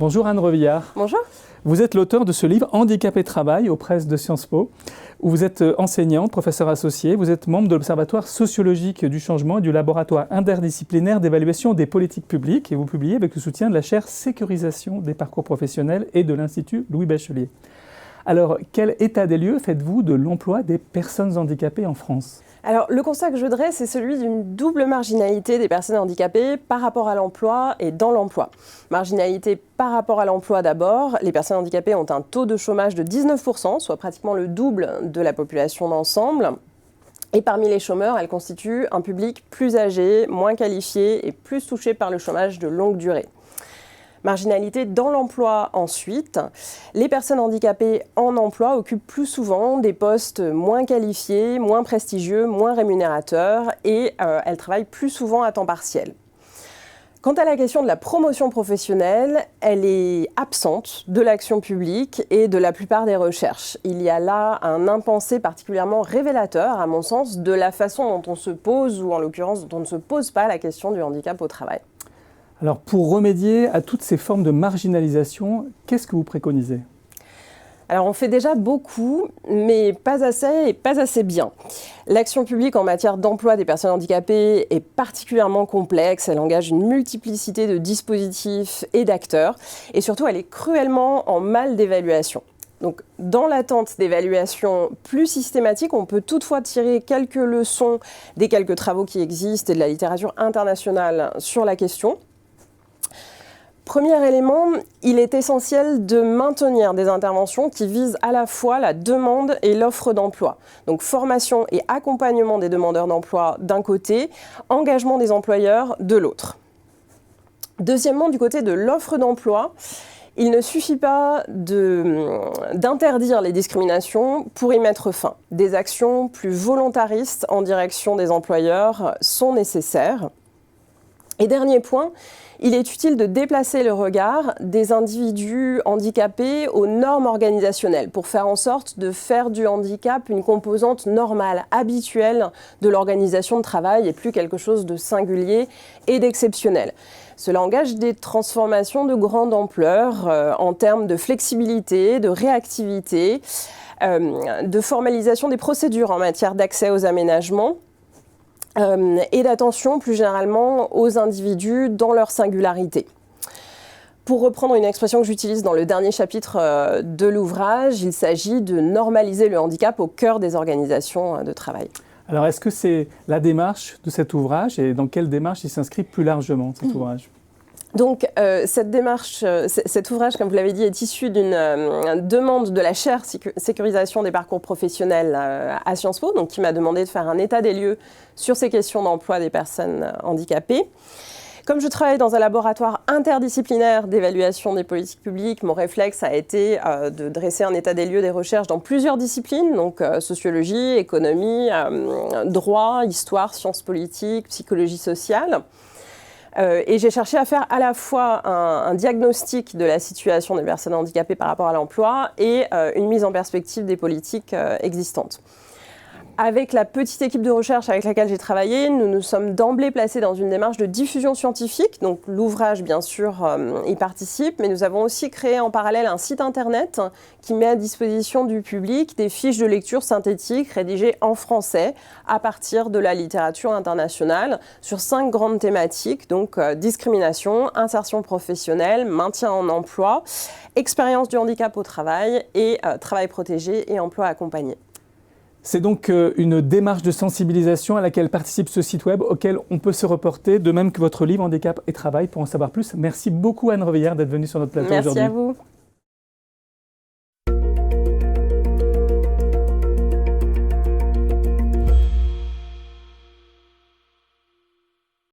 Bonjour Anne Revillard. Bonjour. Vous êtes l'auteur de ce livre Handicap et travail aux presses de Sciences Po, où vous êtes enseignante, professeur associé, vous êtes membre de l'Observatoire sociologique du changement et du laboratoire interdisciplinaire d'évaluation des politiques publiques et vous publiez avec le soutien de la chaire Sécurisation des parcours professionnels et de l'Institut Louis Bachelier. Alors, quel état des lieux faites-vous de l'emploi des personnes handicapées en France ? Alors, le constat que je dresse, c'est celui d'une double marginalité des personnes handicapées par rapport à l'emploi et dans l'emploi. Marginalité par rapport à l'emploi d'abord. Les personnes handicapées ont un taux de chômage de 19%, soit pratiquement le double de la population d'ensemble. Et parmi les chômeurs, elles constituent un public plus âgé, moins qualifié et plus touché par le chômage de longue durée. Marginalité dans l'emploi ensuite. Les personnes handicapées en emploi occupent plus souvent des postes moins qualifiés, moins prestigieux, moins rémunérateurs et elles travaillent plus souvent à temps partiel. Quant à la question de la promotion professionnelle, elle est absente de l'action publique et de la plupart des recherches. Il y a là un impensé particulièrement révélateur, à mon sens, de la façon dont on se pose, ou en l'occurrence dont on ne se pose pas la question du handicap au travail. Alors, pour remédier à toutes ces formes de marginalisation, qu'est-ce que vous préconisez ? Alors, on fait déjà beaucoup, mais pas assez et pas assez bien. L'action publique en matière d'emploi des personnes handicapées est particulièrement complexe. Elle engage une multiplicité de dispositifs et d'acteurs. Et surtout, elle est cruellement en mal d'évaluation. Donc, dans l'attente d'évaluation plus systématique, on peut toutefois tirer quelques leçons des quelques travaux qui existent et de la littérature internationale sur la question. Premier élément, il est essentiel de maintenir des interventions qui visent à la fois la demande et l'offre d'emploi. Donc formation et accompagnement des demandeurs d'emploi d'un côté, engagement des employeurs de l'autre. Deuxièmement, du côté de l'offre d'emploi, il ne suffit pas d'interdire les discriminations pour y mettre fin. Des actions plus volontaristes en direction des employeurs sont nécessaires. Et dernier point, il est utile de déplacer le regard des individus handicapés aux normes organisationnelles pour faire en sorte de faire du handicap une composante normale, habituelle de l'organisation de travail et plus quelque chose de singulier et d'exceptionnel. Cela engage des transformations de grande ampleur en termes de flexibilité, de réactivité, de formalisation des procédures en matière d'accès aux aménagements. Et d'attention plus généralement aux individus dans leur singularité. Pour reprendre une expression que j'utilise dans le dernier chapitre de l'ouvrage, il s'agit de normaliser le handicap au cœur des organisations de travail. Alors, est-ce que c'est la démarche de cet ouvrage et dans quelle démarche il s'inscrit plus largement, cet ouvrage ? Donc, cette démarche, cet ouvrage, comme vous l'avez dit, est issu d'une demande de la chaire Sécurisation des parcours professionnels à Sciences Po, donc qui m'a demandé de faire un état des lieux sur ces questions d'emploi des personnes handicapées. Comme je travaille dans un laboratoire interdisciplinaire d'évaluation des politiques publiques, mon réflexe a été de dresser un état des lieux des recherches dans plusieurs disciplines, donc sociologie, économie, droit, histoire, sciences politiques, psychologie sociale. Et j'ai cherché à faire à la fois un diagnostic de la situation des personnes handicapées par rapport à l'emploi et une mise en perspective des politiques existantes. Avec la petite équipe de recherche avec laquelle j'ai travaillé, nous nous sommes d'emblée placés dans une démarche de diffusion scientifique. Donc l'ouvrage, bien sûr, y participe, mais nous avons aussi créé en parallèle un site internet qui met à disposition du public des fiches de lecture synthétiques rédigées en français à partir de la littérature internationale sur 5 grandes thématiques, donc discrimination, insertion professionnelle, maintien en emploi, expérience du handicap au travail et travail protégé et emploi accompagné. C'est donc une démarche de sensibilisation à laquelle participe ce site web auquel on peut se reporter, de même que votre livre Handicap et Travail. Pour en savoir plus, merci beaucoup Anne Revillard d'être venue sur notre plateau aujourd'hui. Merci à vous.